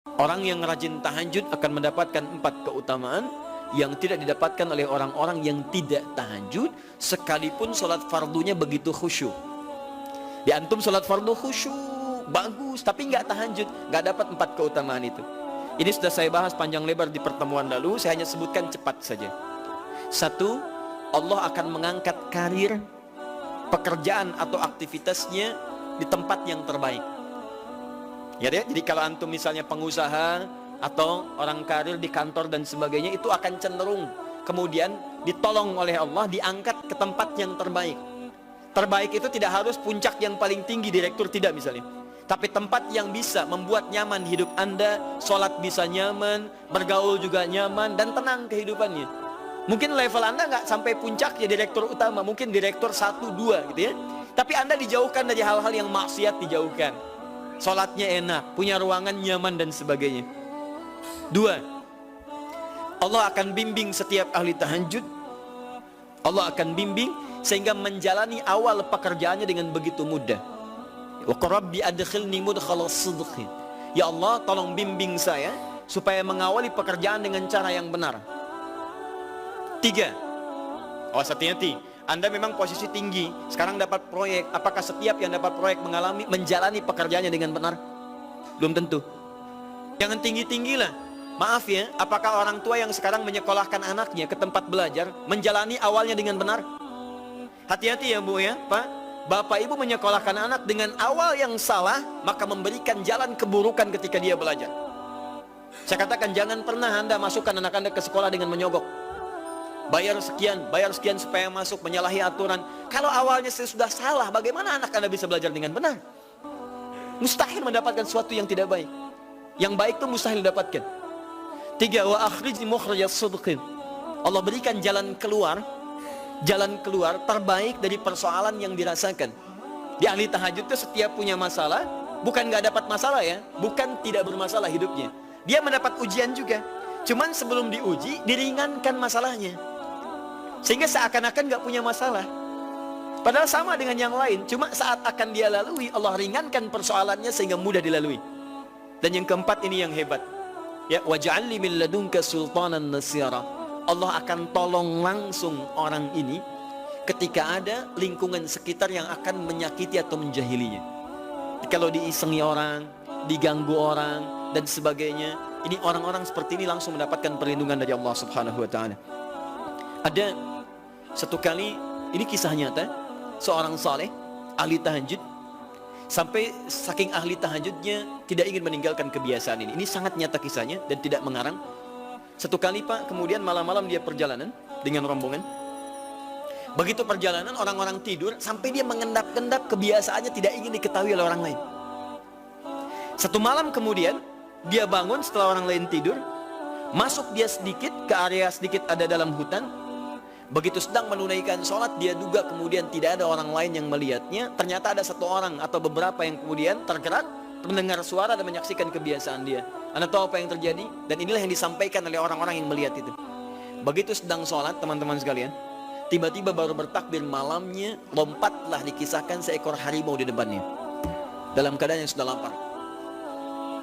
Orang yang rajin tahajud akan mendapatkan 4 keutamaan yang tidak didapatkan oleh orang-orang yang tidak tahajud, sekalipun sholat fardunya begitu khusyuk. Di antum sholat fardu khusyuk, bagus, tapi nggak tahajud, nggak dapat 4 keutamaan itu. Ini sudah saya bahas panjang lebar di pertemuan lalu, saya hanya sebutkan cepat saja. 1, Allah akan mengangkat karir, pekerjaan atau aktivitasnya di tempat yang terbaik. Ya, jadi kalau antum misalnya pengusaha atau orang karir di kantor dan sebagainya, itu akan cenderung kemudian ditolong oleh Allah, diangkat ke tempat yang terbaik. Terbaik itu tidak harus puncak yang paling tinggi, direktur, tidak misalnya, tapi tempat yang bisa membuat nyaman hidup Anda, sholat bisa nyaman, bergaul juga nyaman, dan tenang kehidupannya. Mungkin level Anda nggak sampai puncaknya direktur utama, mungkin direktur 1, 2 gitu ya, tapi Anda dijauhkan dari hal-hal yang maksiat, dijauhkan. Sholatnya enak, punya ruangan nyaman dan sebagainya. 2, Allah akan bimbing setiap ahli tahajud. Allah akan bimbing sehingga menjalani awal pekerjaannya dengan begitu mudah. Wa rabbi adkhilni mudkhala sidqin. Ya Allah, tolong bimbing saya supaya mengawali pekerjaan dengan cara yang benar. 3, awas hati-hati. Anda memang posisi tinggi, sekarang dapat proyek. Apakah setiap yang dapat proyek menjalani pekerjaannya dengan benar? Belum tentu. Jangan tinggi-tinggi lah. Maaf ya, apakah orang tua yang sekarang menyekolahkan anaknya ke tempat belajar menjalani awalnya dengan benar? Hati-hati ya Bu ya, Pak. Bapak Ibu menyekolahkan anak dengan awal yang salah, maka memberikan jalan keburukan ketika dia belajar. Saya katakan, jangan pernah Anda masukkan anak Anda ke sekolah dengan menyogok. Bayar sekian supaya masuk, menyalahi aturan. Kalau awalnya sudah salah, bagaimana anak Anda bisa belajar dengan benar? Mustahil mendapatkan sesuatu yang tidak baik. Yang baik itu mustahil didapatkan. 3, wa akhrijni mukhrajas sidqin. Allah berikan jalan keluar terbaik dari persoalan yang dirasakan. Di ahli tahajud itu setiap punya masalah, bukan nggak dapat masalah ya, bukan tidak bermasalah hidupnya. Dia mendapat ujian juga. Cuman sebelum diuji, diringankan masalahnya, sehingga seakan-akan nggak punya masalah. Padahal sama dengan yang lain, cuma saat akan dia lalui, Allah ringankan persoalannya sehingga mudah dilalui. Dan yang keempat ini yang hebat. Ya, waj'alni min ladunka sultanan nasira. Allah akan tolong langsung orang ini ketika ada lingkungan sekitar yang akan menyakiti atau menjahilinya. Kalau diisengi orang, diganggu orang dan sebagainya, ini orang-orang seperti ini langsung mendapatkan perlindungan dari Allah Subhanahu wa taala. Ada satu kali, ini kisah nyata, seorang saleh ahli tahajud, sampai saking ahli tahajudnya tidak ingin meninggalkan kebiasaan ini. Ini sangat nyata kisahnya dan tidak mengarang. Satu kali Pak, kemudian malam-malam dia perjalanan dengan rombongan. Begitu perjalanan, orang-orang tidur, sampai dia mengendap-endap, kebiasaannya tidak ingin diketahui oleh orang lain. Satu malam kemudian dia bangun setelah orang lain tidur, masuk dia sedikit ke area sedikit ada dalam hutan. Begitu sedang menunaikan sholat, dia duga kemudian tidak ada orang lain yang melihatnya. Ternyata ada satu orang atau beberapa yang kemudian tergerak, mendengar suara dan menyaksikan kebiasaan dia. Anda tahu apa yang terjadi? Dan inilah yang disampaikan oleh orang-orang yang melihat itu. Begitu sedang sholat, teman-teman sekalian, tiba-tiba baru bertakbir malamnya, lompatlah dikisahkan seekor harimau di depannya, dalam keadaan yang sudah lapar.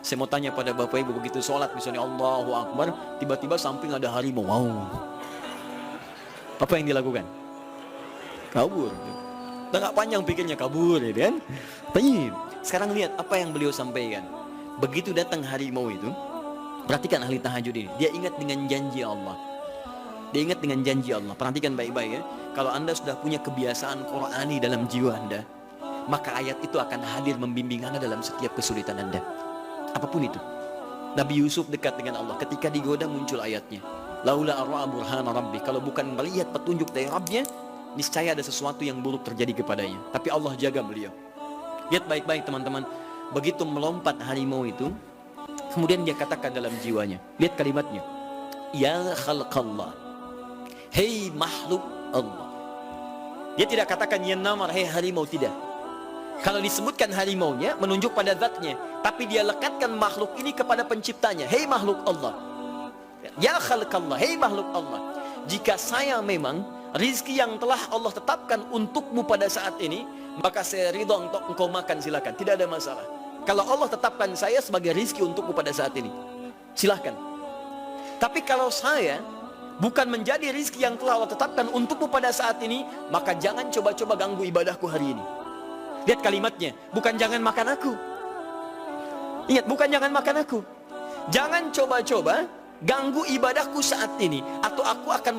Saya mau tanya pada Bapak Ibu, begitu sholat misalnya Allahu Akbar, tiba-tiba samping ada harimau, wow, apa yang dilakukan? Kabur. Udah gak panjang pikirnya, kabur ya kan? Baik. Sekarang lihat apa yang beliau sampaikan. Begitu datang harimau itu, perhatikan ahli tahajud ini, dia ingat dengan janji Allah. Dia ingat dengan janji Allah. Perhatikan baik-baik ya. Kalau Anda sudah punya kebiasaan Qur'ani dalam jiwa Anda, maka ayat itu akan hadir membimbing Anda dalam setiap kesulitan Anda, apapun itu. Nabi Yusuf dekat dengan Allah, ketika digoda muncul ayatnya, laula ar'a burhana rabbi. Kalau bukan melihat petunjuk dari Rabbnya, niscaya ada sesuatu yang buruk terjadi kepadanya. Tapi Allah jaga beliau. Lihat baik-baik teman-teman. Begitu melompat harimau itu, kemudian dia katakan dalam jiwanya, lihat kalimatnya, ya khalqallah, hei makhluk Allah. Dia tidak katakan ya namar, hei harimau, tidak. Kalau disebutkan harimaunya menunjuk pada zatnya, tapi dia lekatkan makhluk ini kepada penciptanya, hei makhluk Allah, ya khalqallah, hei makhluk Allah. Jika saya memang rizki yang telah Allah tetapkan untukmu pada saat ini, maka saya ridho untuk engkau makan, silakan, tidak ada masalah. Kalau Allah tetapkan saya sebagai rizki untukmu pada saat ini, silahkan. Tapi kalau saya bukan menjadi rizki yang telah Allah tetapkan untukmu pada saat ini, maka jangan coba-coba ganggu ibadahku hari ini. Lihat kalimatnya, bukan jangan makan aku. Ingat, bukan jangan makan aku. Jangan coba-coba ganggu ibadahku saat ini, atau aku akan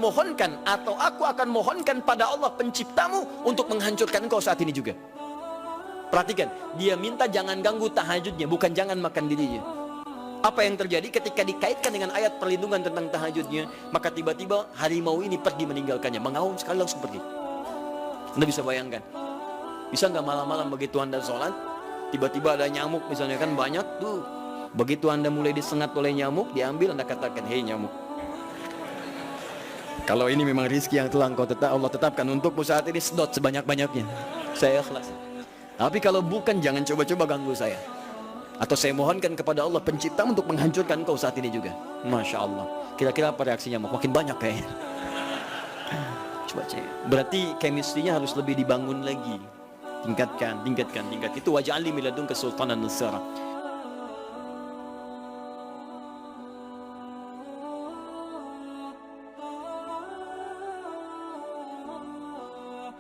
mohonkan pada Allah penciptamu untuk menghancurkan engkau saat ini juga. Perhatikan, dia minta jangan ganggu tahajudnya, bukan jangan makan dirinya. Apa yang terjadi ketika dikaitkan dengan ayat perlindungan tentang tahajudnya, maka tiba-tiba harimau ini pergi meninggalkannya, mengaum sekali langsung pergi. Anda bisa bayangkan, bisa nggak malam-malam begitu Anda sholat, tiba-tiba ada nyamuk misalnya, kan banyak tuh. Begitu Anda mulai disengat oleh nyamuk, diambil, Anda katakan, hei nyamuk, kalau ini memang rizki yang telah Allah tetapkan untukmu saat ini, sedot sebanyak-banyaknya, saya ikhlas. Tapi kalau bukan, jangan coba-coba ganggu saya. Atau saya mohonkan kepada Allah pencipta untuk menghancurkan kau saat ini juga. Masya Allah. Kira-kira apa reaksinya? Makin banyak kayaknya. Coba cek. Berarti chemistry-nya harus lebih dibangun lagi. Tingkatkan. Itu waj'alni min ladunka sultanan nasira.